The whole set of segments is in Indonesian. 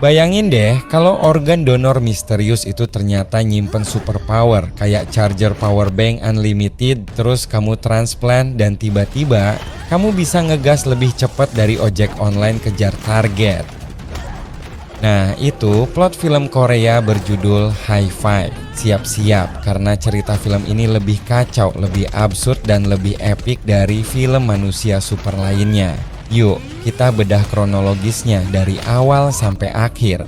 Bayangin deh kalau organ donor misterius itu ternyata nyimpen superpower kayak charger power bank unlimited, terus kamu transplant dan tiba-tiba kamu bisa ngegas lebih cepat dari ojek online kejar target. Nah, itu plot film Korea berjudul High Five. Siap-siap karena cerita film ini lebih kacau, lebih absurd dan lebih epik dari film manusia super lainnya. Yuk, kita bedah kronologisnya dari awal sampai akhir.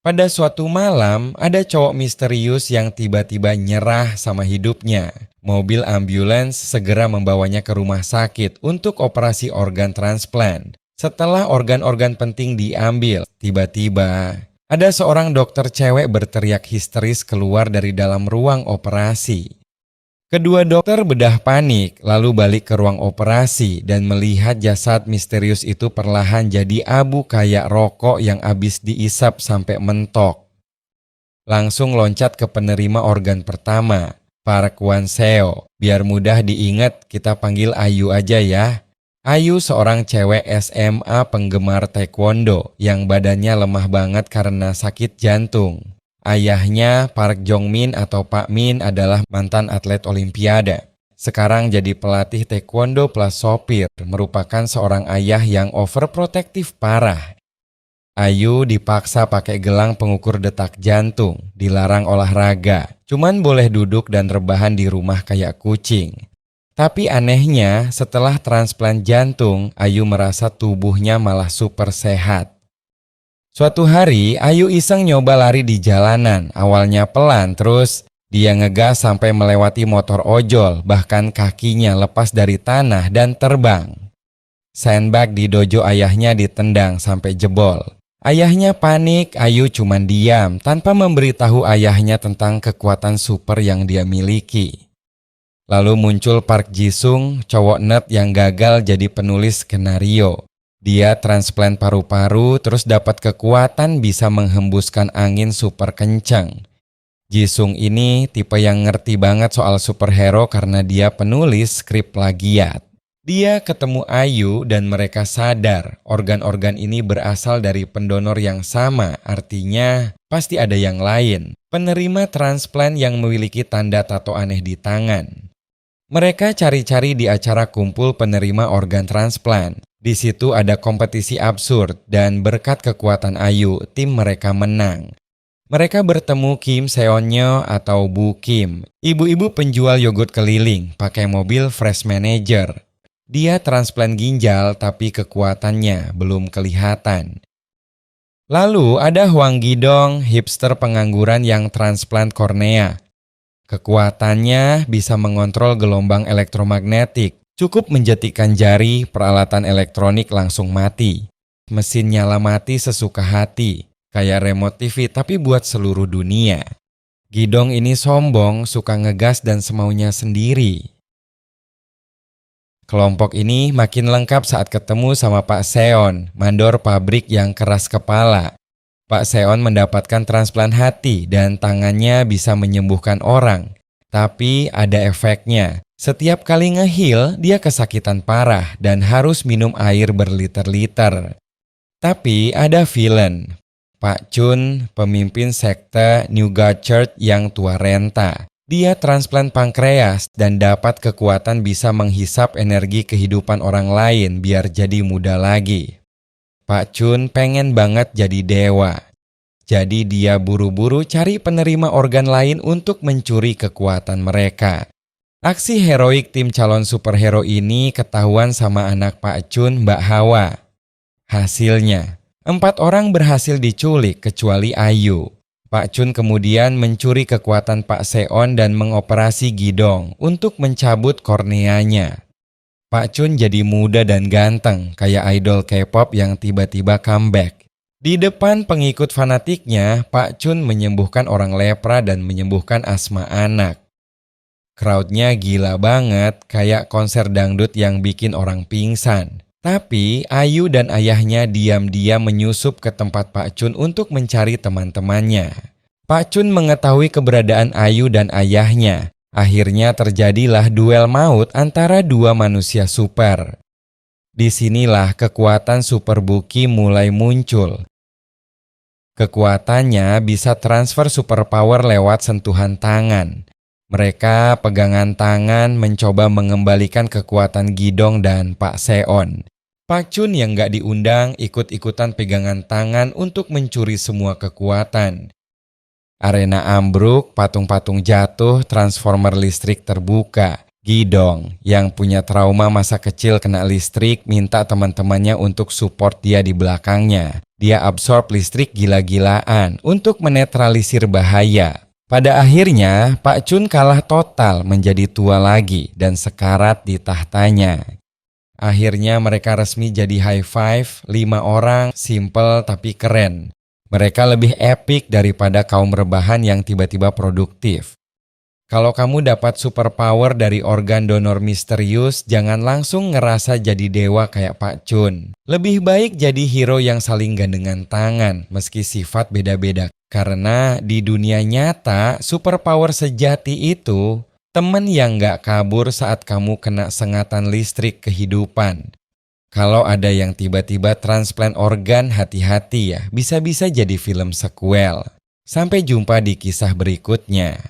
Pada suatu malam, ada cowok misterius yang tiba-tiba nyerah sama hidupnya. Mobil ambulans segera membawanya ke rumah sakit untuk operasi organ transplant. Setelah organ-organ penting diambil, tiba-tiba ada seorang dokter cewek berteriak histeris keluar dari dalam ruang operasi. Kedua dokter bedah panik, lalu balik ke ruang operasi dan melihat jasad misterius itu perlahan jadi abu kayak rokok yang abis diisap sampai mentok. Langsung loncat ke penerima organ pertama, Park Wan Seo. Biar mudah diingat, kita panggil Ayu aja ya. Ayu seorang cewek SMA penggemar taekwondo yang badannya lemah banget karena sakit jantung. Ayahnya Park Jong Min atau Pak Min adalah mantan atlet olimpiade. Sekarang jadi pelatih taekwondo plus sopir, merupakan seorang ayah yang overprotektif parah. Ayu dipaksa pakai gelang pengukur detak jantung, dilarang olahraga, cuman boleh duduk dan rebahan di rumah kayak kucing. Tapi anehnya, setelah transplant jantung, Ayu merasa tubuhnya malah super sehat. Suatu hari, Ayu iseng nyoba lari di jalanan. Awalnya pelan, terus dia ngegas sampai melewati motor ojol, bahkan kakinya lepas dari tanah dan terbang. Sandbag di dojo ayahnya ditendang sampai jebol. Ayahnya panik, Ayu cuman diam tanpa memberitahu ayahnya tentang kekuatan super yang dia miliki. Lalu muncul Park Ji-sung, cowok nerd yang gagal jadi penulis skenario. Dia transplant paru-paru terus dapat kekuatan bisa menghembuskan angin super kencang. Ji-sung ini tipe yang ngerti banget soal superhero karena dia penulis skrip plagiat. Dia ketemu Ayu dan mereka sadar organ-organ ini berasal dari pendonor yang sama, artinya pasti ada yang lain. Penerima transplant yang memiliki tanda tato aneh di tangan. Mereka cari-cari di acara kumpul penerima organ transplant. Di situ ada kompetisi absurd dan berkat kekuatan Ayu, tim mereka menang. Mereka bertemu Kim Seonnyo atau Bu Kim, ibu-ibu penjual yogurt keliling pakai mobil Fresh Manager. Dia transplant ginjal tapi kekuatannya belum kelihatan. Lalu ada Hwang Gidong, hipster pengangguran yang transplant kornea. Kekuatannya bisa mengontrol gelombang elektromagnetik. Cukup menjetikkan jari, peralatan elektronik langsung mati. Mesin nyala mati sesuka hati, kayak remote TV tapi buat seluruh dunia. Gidong ini sombong, suka ngegas dan semaunya sendiri. Kelompok ini makin lengkap saat ketemu sama Pak Seon, mandor pabrik yang keras kepala. Pak Seon mendapatkan transplant hati dan tangannya bisa menyembuhkan orang. Tapi ada efeknya. Setiap kali ngehil, dia kesakitan parah dan harus minum air berliter-liter. Tapi ada villain, Pak Chun, pemimpin sekte New God Church yang tua renta. Dia transplant pankreas dan dapat kekuatan bisa menghisap energi kehidupan orang lain biar jadi muda lagi. Pak Chun pengen banget jadi dewa. Jadi dia buru-buru cari penerima organ lain untuk mencuri kekuatan mereka. Aksi heroik tim calon superhero ini ketahuan sama anak Pak Chun, Mbak Hawa. Hasilnya, 4 orang berhasil diculik kecuali Ayu. Pak Chun kemudian mencuri kekuatan Pak Seon dan mengoperasi Gidong untuk mencabut korneanya. Pak Chun jadi muda dan ganteng kayak idol K-pop yang tiba-tiba comeback. Di depan pengikut fanatiknya, Pak Chun menyembuhkan orang lepra dan menyembuhkan asma anak. Crowdnya gila banget, kayak konser dangdut yang bikin orang pingsan. Tapi Ayu dan ayahnya diam-diam menyusup ke tempat Pak Chun untuk mencari teman-temannya. Pak Chun mengetahui keberadaan Ayu dan ayahnya. Akhirnya terjadilah duel maut antara dua manusia super. Disinilah kekuatan Super Buki mulai muncul. Kekuatannya bisa transfer superpower lewat sentuhan tangan. Mereka pegangan tangan mencoba mengembalikan kekuatan Gidong dan Pak Seon. Pak Chun yang gak diundang ikut-ikutan pegangan tangan untuk mencuri semua kekuatan. Arena ambruk, patung-patung jatuh, transformer listrik terbuka. Gidong yang punya trauma masa kecil kena listrik minta teman-temannya untuk support dia di belakangnya. Dia absorb listrik gila-gilaan untuk menetralisir bahaya. Pada akhirnya, Pak Chun kalah total menjadi tua lagi dan sekarat di tahtanya. Akhirnya mereka resmi jadi high five, 5 orang, simple tapi keren. Mereka lebih epic daripada kaum rebahan yang tiba-tiba produktif. Kalau kamu dapat superpower dari organ donor misterius, jangan langsung ngerasa jadi dewa kayak Pak Chun. Lebih baik jadi hero yang saling gandengan tangan, meski sifat beda-beda. Karena di dunia nyata, superpower sejati itu temen yang gak kabur saat kamu kena sengatan listrik kehidupan. Kalau ada yang tiba-tiba transplant organ, hati-hati ya, bisa-bisa jadi film sequel. Sampai jumpa di kisah berikutnya.